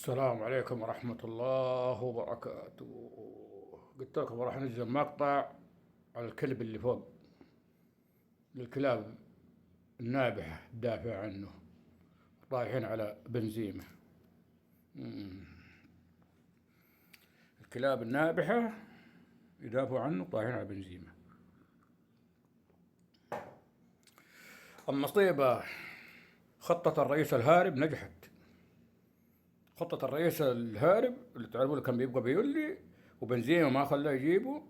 السلام عليكم ورحمة الله وبركاته. قلت لكم راح ننزل مقطع على الكلب اللي فوق، الكلاب النابحة تدافع عنه، طايحين على بنزيمة. الكلاب النابحة يدافعوا عنه طايحين على بنزيمة. المصيبة خطة الرئيس الهارب نجحت. خطة الرئيس الهارب اللي تعرفوا اللي كان بيبقى بيولي وبنزيما ما خلاه يجيبه،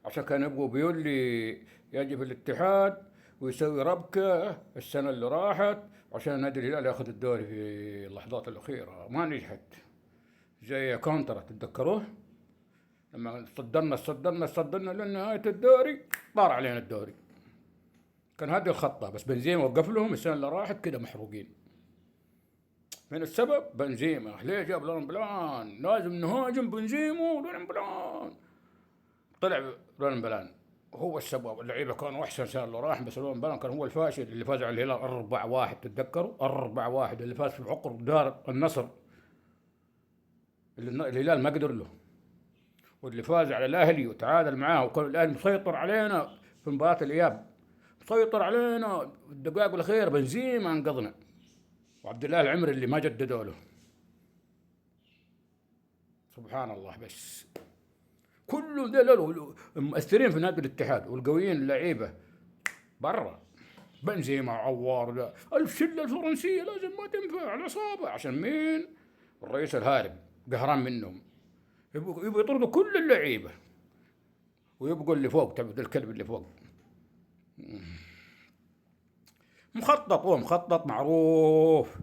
عشان كان يبقوا بيولي يجي في الاتحاد ويسوي ربكة السنة اللي راحت عشان نادي الهلال ياخذ الدوري في اللحظات الأخيرة. ما نجحت. زي كونترا تتذكروه لما صدرنا لنهاية الدوري طار علينا الدوري. كان هذه الخطة، بس بنزيما وقف لهم السنة اللي راحت كده محروقين. من السبب بنزيما. ليه جاب لون بلان؟ لازم نهاجم بنزيما ولون بلان. طلع لون بلان هو السبب. اللعيبه كانوا احسن سنه اللي راح، بس لون بلان كان هو الفاشل اللي فاز على الهلال 4-1. تتذكروا 4-1 اللي فاز في عقر دار النصر اللي الهلال ما قدر له، واللي فاز على الاهلي وتعادل معاه، وكان الاهلي مسيطر علينا في مباراه الاياب، مسيطر علينا في الدقائق الاخيره. بنزيما انقذنا، وعبد الله العمري اللي ما جددوا له. سبحان الله. بس كل ذول المؤثرين في نادي الاتحاد والقويين اللعيبه برا. بنزيما عوار، الشله الفرنسيه لازم ما تنفع العصابه. عشان مين؟ الرئيس الهارب قهران منهم، يبغوا يطردوا كل اللعيبه ويبقوا اللي فوق تبع الكلب اللي فوق. مخطط، هو مخطط معروف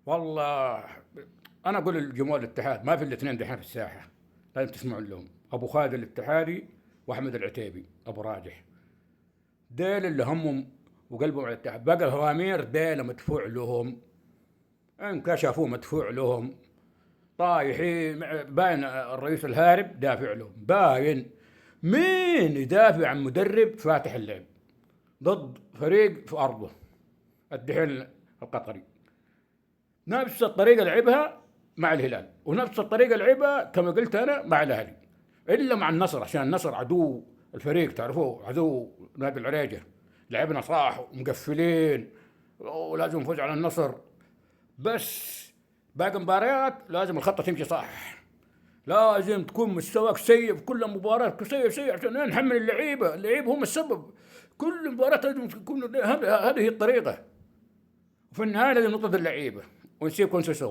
والله. انا اقول لجمهور الاتحاد ما في الاثنين دحين في الساحه، لازم تسمعوا لهم. ابو خالد الاتحادي واحمد العتيبي ابو راجح، ديل اللي همهم وقلبهم على الاتحاد. باقي الهوامير ديل مدفوع لهم، انكشفوا مدفوع لهم، طايحين. باين الرئيس الهارب دافع لهم. باين مين يدافع عن مدرب فاتح اللعب ضد فريق في ارضه؟ الدحين القطري نفس الطريقه لعبها مع الهلال، ونفس الطريقه لعبها كما قلت انا مع الاهلي، الا مع النصر عشان النصر عدو الفريق، تعرفوه عدو نادي العريجه. لعبنا صح ومقفلين ولازم نفوز على النصر، بس باقي مباريات لازم الخطه تمشي صح. لازم تكون مستواك سيء في كل مباراه، سيء عشان نحمل اللعيبه هم السبب. كل مباراه لازم تكون هذه هي الطريقه. وفي النهايه لازم نطرد اللعيبه ونسيب كونسيسو.